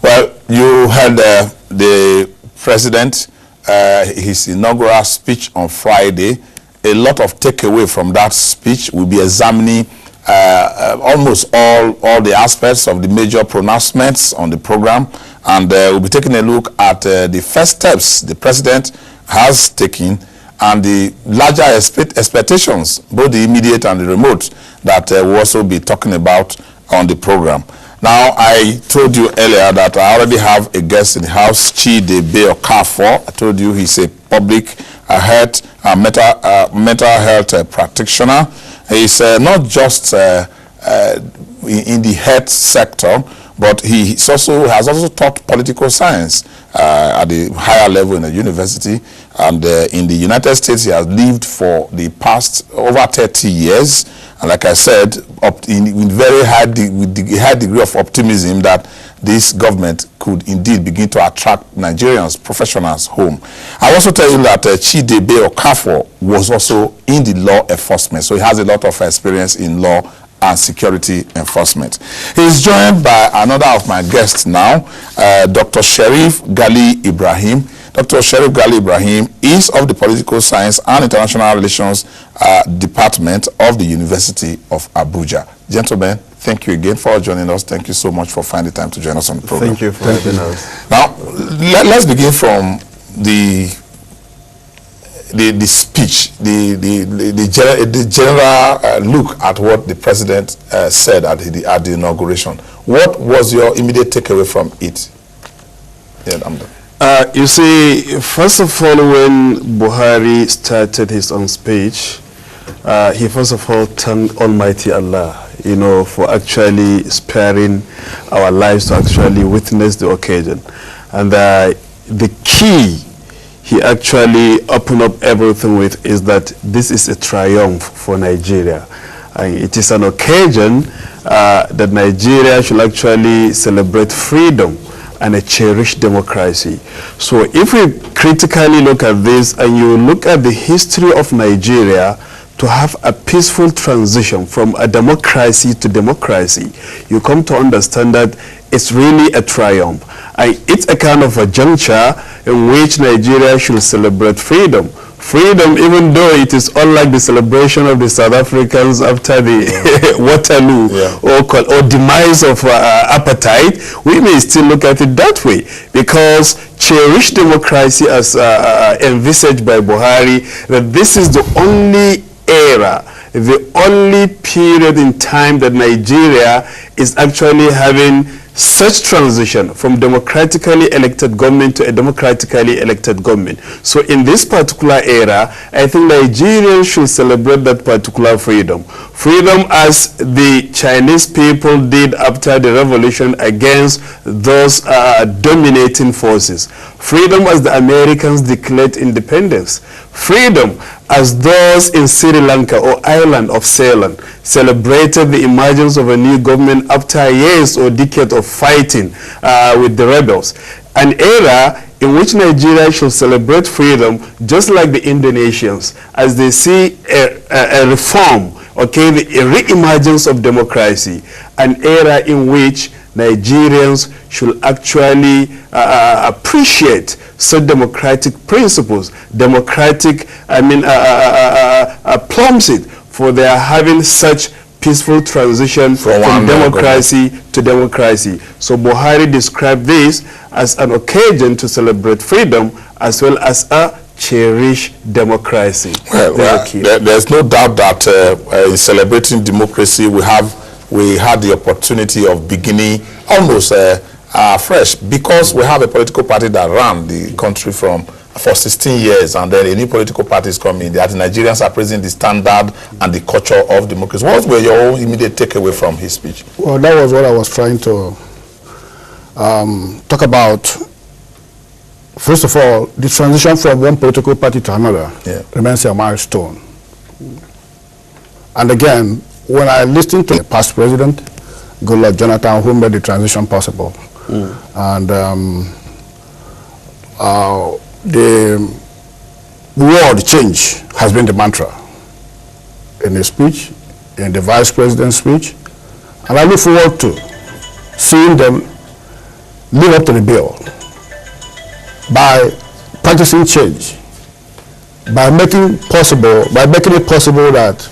Well, you heard the president, his inaugural speech on Friday. A lot of takeaway from that speech. We'll be examining almost all the aspects of the major pronouncements on the program, and we'll be taking a look at the first steps the president has taken and the larger expectations, both the immediate and the remote, that we'll also be talking about on the program. Now, I told you earlier that I already have a guest in the house, Chidebe Okafor. I told you he's a public health, mental health practitioner. He's not just in the health sector, but he has also taught political science at the higher level in the university. And in the United States, he has lived for the past over 30 years. And like I said, with a high degree of optimism that this government could indeed begin to attract Nigerians, professionals home. I also tell you that Chidebe Okafor was also in the law enforcement. So he has a lot of experience in law and security enforcement. He is joined by another of my guests now, Dr. Sheriff Ghali Ibrahim. Dr. Sheriff Ghali Ibrahim is of the Political Science and International Relations Department of the University of Abuja. Gentlemen, thank you again for joining us. Thank you so much for finding time to join us on the program. Thank you for having us. Now, let's begin from the speech, the general look at what the president said at the inauguration. What was your immediate takeaway from it? Yeah, I'm done. You see, first of all, when Buhari started his own speech, he first of all thanked Almighty Allah, for actually sparing our lives to actually witness the occasion. And the key he actually opened up everything with is that this is a triumph for Nigeria. And it is an occasion that Nigeria should actually celebrate freedom and a cherished democracy. So if we critically look at this and you look at the history of Nigeria, to have a peaceful transition from a democracy to democracy, you come to understand that it's really a triumph. And it's a kind of a juncture in which Nigeria should celebrate freedom. Freedom, even though it is unlike the celebration of the South Africans after the Waterloo or demise of apartheid, we may still look at it that way, because cherished democracy as envisaged by Buhari, that this is the only era, the only period in time that Nigeria is actually having such transition from democratically elected government to a democratically elected government. So in this particular era, I think Nigerians should celebrate that particular freedom. Freedom as the Chinese people did after the revolution against those dominating forces. Freedom as the Americans declared independence. Freedom as those in Sri Lanka or island of Ceylon celebrated the emergence of a new government after years or decades of fighting with the rebels. An era in which Nigeria should celebrate freedom just like the Indonesians, as they see a reform, the re-emergence of democracy, an era in which Nigerians should actually appreciate such democratic principles, democratic, plumps it for their having such peaceful transition from democracy to democracy. So Buhari described this as an occasion to celebrate freedom as well as a cherished democracy. Well, there's no doubt that in celebrating democracy, we had the opportunity of beginning almost fresh, because we have a political party that ran the country for 16 years, and then a new political party is coming. The Nigerians are praising the standard and the culture of democracy. What were your immediate takeaway from his speech? Well, that was what I was trying to talk about. First of all, the transition from one political party to another remains a milestone. And again, when I listened to the past president, Goodluck Jonathan, who made the transition possible, and the word change has been the mantra in his speech, in the vice president's speech, and I look forward to seeing them, live up to the bill by practicing change, by making it possible that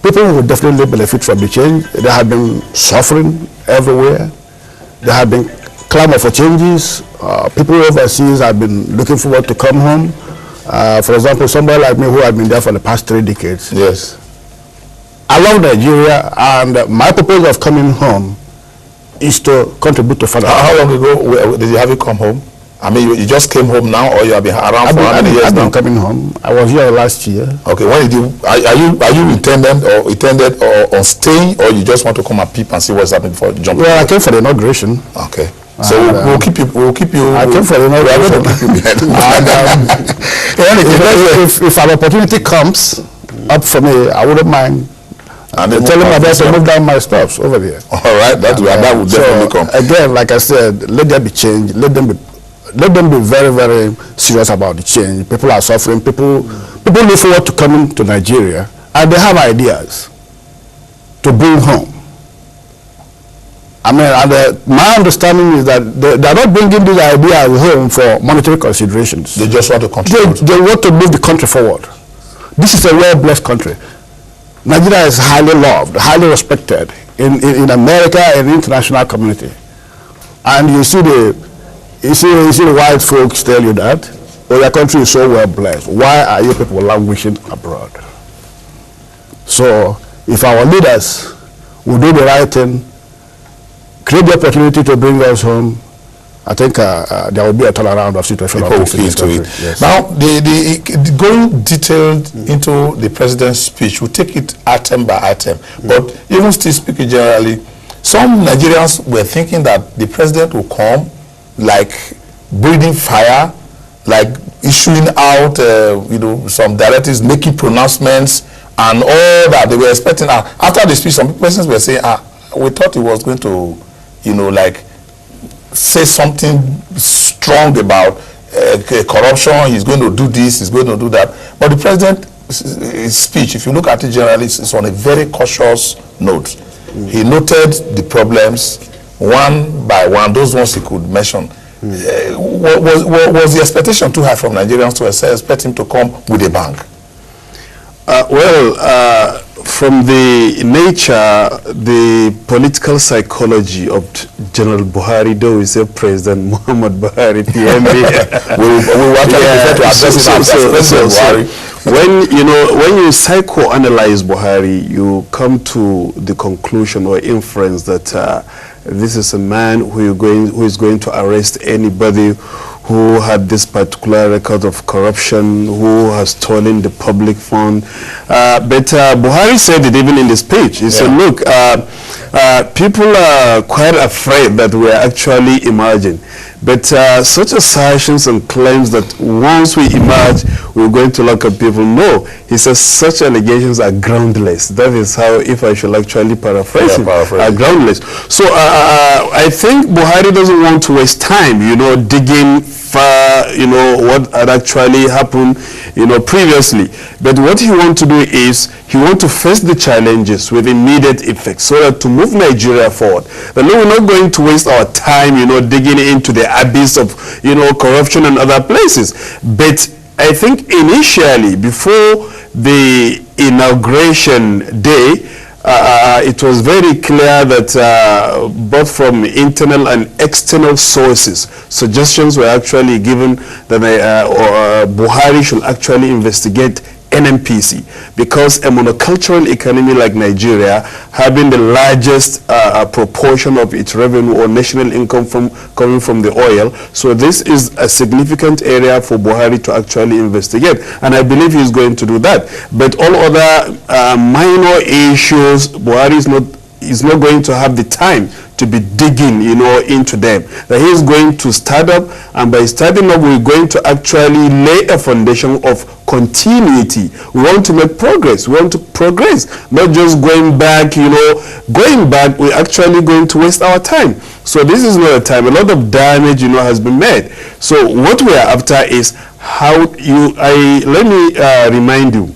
people will definitely benefit from the change. There have been suffering everywhere. There have been clamor for changes. People overseas have been looking forward to come home. For example, somebody like me who has been there for the past 3 decades. Yes. I love Nigeria, and my purpose of coming home is to contribute to further. How long ago did you have you come home? I mean, you just came home now, or you have been around for how many years now? I've been coming home. I was here last year. Okay, when did you? Are you intended on staying, or you just want to come and peep and see what's happening before you jump? Well, I came for the inauguration. Okay, so we'll keep you. I came for the inauguration. If an opportunity comes up for me, I wouldn't mind. And then telling my boss to move down my stuff over there. All right, that will definitely come. Again, like I said, let there be change. Let them be very, very serious about the change. People are suffering. People look forward to coming to Nigeria, and they have ideas to bring home. I mean, my understanding is that they're not bringing these ideas home for monetary considerations. They just want to contribute. They want to move the country forward. This is a well-blessed country. Nigeria is highly loved, highly respected in America and the international community. And you see the white folks tell you that, oh, your country is so well blessed. Why are you people languishing abroad? So if our leaders will do the right thing, create the opportunity to bring us home, I think there will be a turnaround of situation. People will feel to it. Yes. Now, the going detailed into the president's speech, we'll take it item by item. But even still speaking generally, some Nigerians were thinking that the president will come like breathing fire, like issuing out, some directives, making pronouncements, and all that they were expecting. After the speech, some persons were saying, we thought he was going to, like say something strong about corruption. He's going to do this, he's going to do that. But the president's speech, if you look at it generally, it's on a very cautious note. He noted the problems one by one, those ones he could mention. Was the expectation too high from Nigerians to expect him to come with a bang? From the nature, the political psychology of General Buhari, though we say President Muhammad Buhari, PMB, we actually prefer to address it as President Buhari. When you psychoanalyze Buhari, you come to the conclusion or inference that this is a man who is going to arrest anybody who had this particular record of corruption, who has stolen the public fund. But Buhari said it even in the speech. He said, look, people are quite afraid that we are actually emerging. But such assertions and claims that once we emerge, we're going to lock up people, no. He says such allegations are groundless. That is how, if I should actually paraphrase him, are groundless. So I think Buhari doesn't want to waste time, digging far, what had actually happened, previously. But what he wants to do is, he wants to face the challenges with immediate effect so that to move Nigeria forward. But no, we're not going to waste our time, digging into the abyss of, corruption and other places. But I think initially, before the inauguration day, it was very clear that both from internal and external sources, suggestions were actually given that Buhari should actually investigate NNPC, because a monocultural economy like Nigeria, having the largest proportion of its revenue or national income coming from the oil, so this is a significant area for Buhari to actually investigate, and I believe he's going to do that. But all other minor issues, Buhari is not going to have the time to be digging, into them. That he is going to start up, and by starting up, we're going to actually lay a foundation of continuity. We want to make progress. We want to progress, not just going back, going back, we're actually going to waste our time. So this is not a time. A lot of damage, has been made. So what we are after is let me remind you,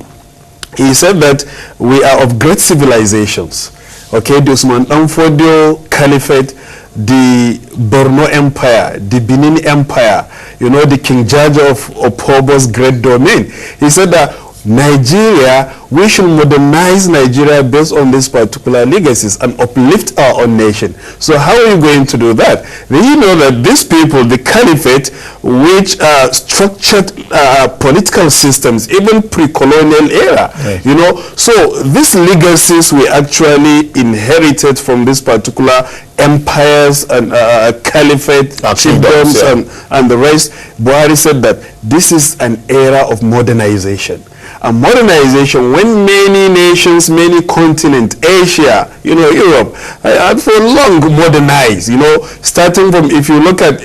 he said that we are of great civilizations. Okay, the Usman Danfodio Caliphate, the Borno Empire, the Benin Empire, you know, the King Jaja of Opobo's great domain. He said that Nigeria, we should modernize Nigeria based on these particular legacies and uplift our own nation. So how are you going to do that? Then you know that these people, the caliphate, which structured political systems, even pre-colonial era, right. You know, so these legacies we actually inherited from this particular empires and caliphate, chiefdoms, yeah. and the rest. Buhari said that this is an era of modernization. And modernization, when many nations, many continents, Asia, you know, Europe, had for long modernized, you know, starting from, if you look at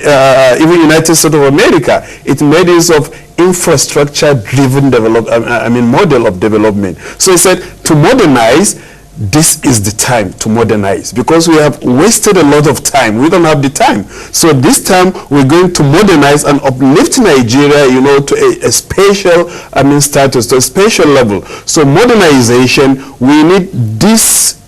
even United States of America, it made use of infrastructure-driven model of development. So he said, to modernize, this is the time to modernize, because we have wasted a lot of time. We don't have the time. So this time we're going to modernize and uplift Nigeria, you know, to a special, status, to a special level. So modernization, we need this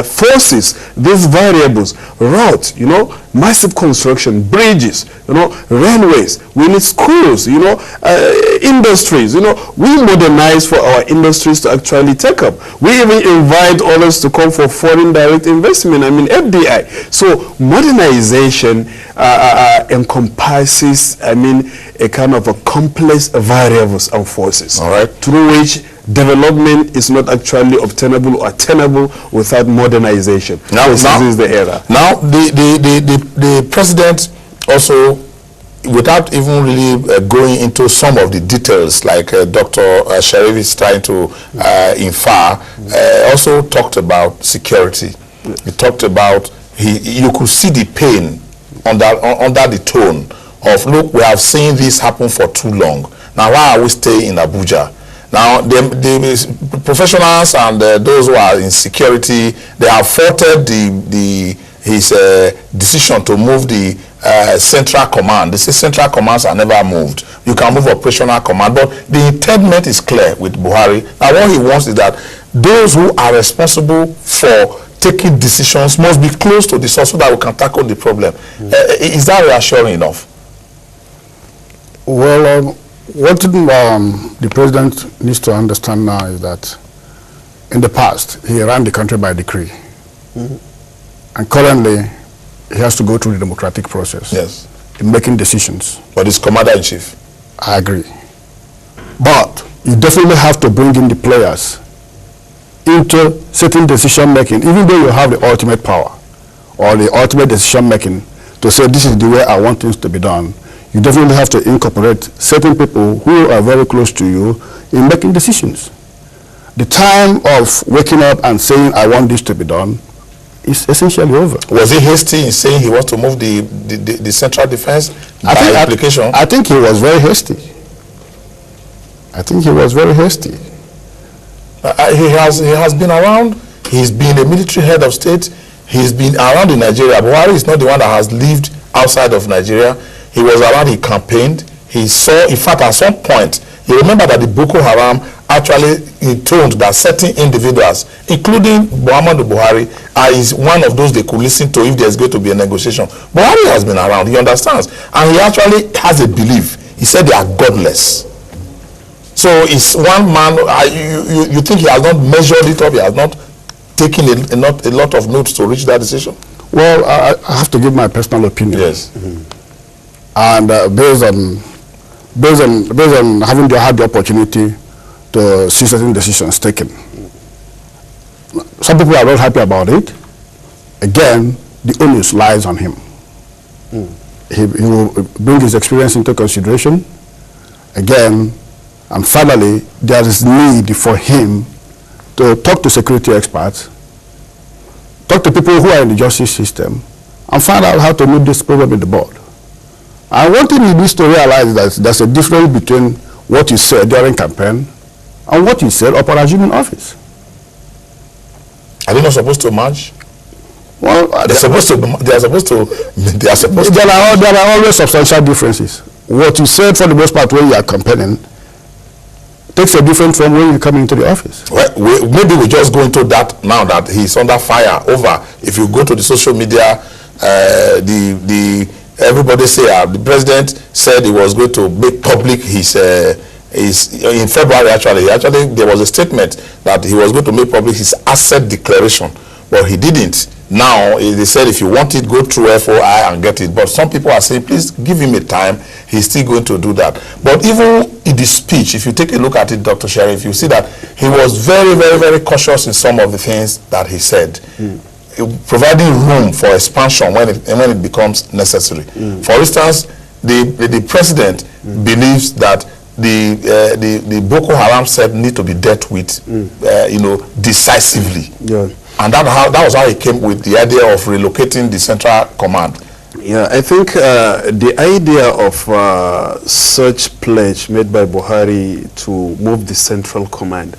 forces, these variables, roads, you know, massive construction, bridges, you know, railways, we need schools, you know, industries, you know, we modernize for our industries to actually take up. We even invite others to come for foreign direct investment, FDI. So modernization encompasses, a kind of a complex variables and forces, all right, through which development is not actually obtainable or attainable without modernization. Now, this is the era. Now, the president also, without even really going into some of the details, like Dr. Sharif is trying to infer, also talked about security. He talked about, you could see the pain under the tone of, look, we have seen this happen for too long. Now, why are we staying in Abuja? Now, the professionals and those who are in security, they have faulted his decision to move the central command. They say central commands are never moved. You can move operational command, but the intent is clear with Buhari. Now, what he wants is that those who are responsible for taking decisions must be close to the source so that we can tackle the problem. Is that reassuring enough? Well, what the president needs to understand now is that in the past, he ran the country by decree. And currently, he has to go through the democratic process, yes, in making decisions. But he's commander-in-chief. I agree. But you definitely have to bring in the players into certain decision-making, even though you have the ultimate power or the ultimate decision-making to say this is the way I want things to be done. You definitely have to incorporate certain people who are very close to you in making decisions. The time of waking up and saying, I want this to be done, is essentially over. Was he hasty in saying he wants to move the central defense by application? I think he was very hasty. I think he was very hasty. He has been around. He's been a military head of state. He's been around in Nigeria. Buhari is not the one that has lived outside of Nigeria. He was around, he campaigned, he saw, in fact, at some point, you remember that the Boko Haram actually intoned that certain individuals, including Muhammadu Buhari, is one of those they could listen to if there's going to be a negotiation. Buhari has been around, he understands, and he actually has a belief. He said they are godless. So it's one man, you think he has not measured it up, he has not taken a lot of notes to reach that decision? Well, I have to give my personal opinion. Yes. And based on having had the opportunity to see certain decisions taken. Some people are not happy about it. Again, the onus lies on him. He will bring his experience into consideration. Again, and finally, there is need for him to talk to security experts, talk to people who are in the justice system, and find out how to meet this problem in the board. And one thing he needs to realize is that there's a difference between what he said during campaign and what he said upon assuming office. Are they not supposed to merge? Well, there are always substantial differences. What you said for the most part when you are campaigning takes a different form when you come into the office. Well, maybe we just go into that now that he's under fire. Over. If you go to the social media, everybody say the president said he was going to make public his in February. Actually there was a statement that he was going to make public his asset declaration, but he didn't. Now they said if you want it, go through FOI and get it. But some people are saying please give him a time. He's still going to do that. But even in the speech, if you take a look at it, Dr. Sheriff, you see that he was very, very, very cautious in some of the things that he said, providing room for expansion when it becomes necessary. For instance, the president believes that the Boko Haram set need to be dealt with, decisively. Yeah. And that was how he came with the idea of relocating the central command. Yeah, I think the idea of such pledge made by Buhari to move the central command,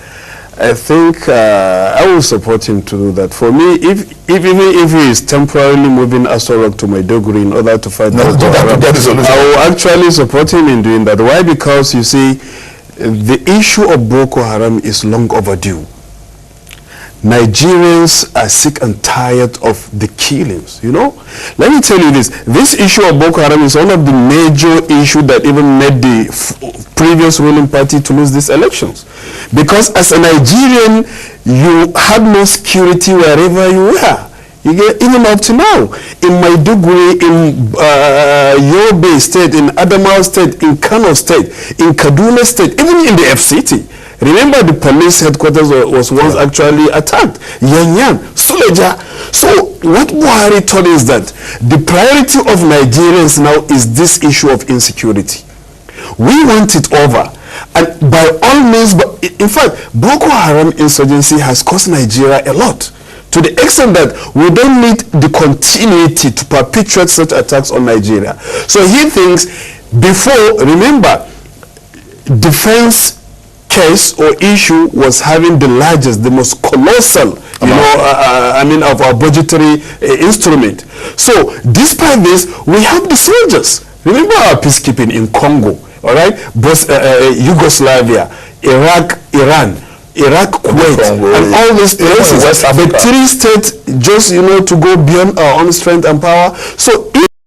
I think I will support him to do that. For me, even if he is temporarily moving Asorok to Maiduguri in order to fight Boko Haram, I will actually support him in doing that. Why? Because you see, the issue of Boko Haram is long overdue. Nigerians are sick and tired of the killings, Let me tell you this issue of Boko Haram is one of the major issues that even made the previous ruling party to lose these elections. Because as a Nigerian, you had no security wherever you were. Even up to now, in Maiduguri, in Yobe State, in Adamawa State, in Kano State, in Kaduna State, even in the FCT. Remember, the police headquarters was once actually attacked. Yanyan, Suleja. So what Buhari told is that the priority of Nigerians now is this issue of insecurity. We want it over. And by all means, in fact, Boko Haram insurgency has cost Nigeria a lot. To the extent that we don't need the continuity to perpetuate such attacks on Nigeria. So he thinks remember, defense case or issue was having the largest, the most colossal, of our budgetary instrument. So despite this, we have the soldiers. Remember our peacekeeping in Congo, all right? Yugoslavia, Iraq, Iran, Kuwait, and all these places. The three states just, to go beyond our own strength and power. So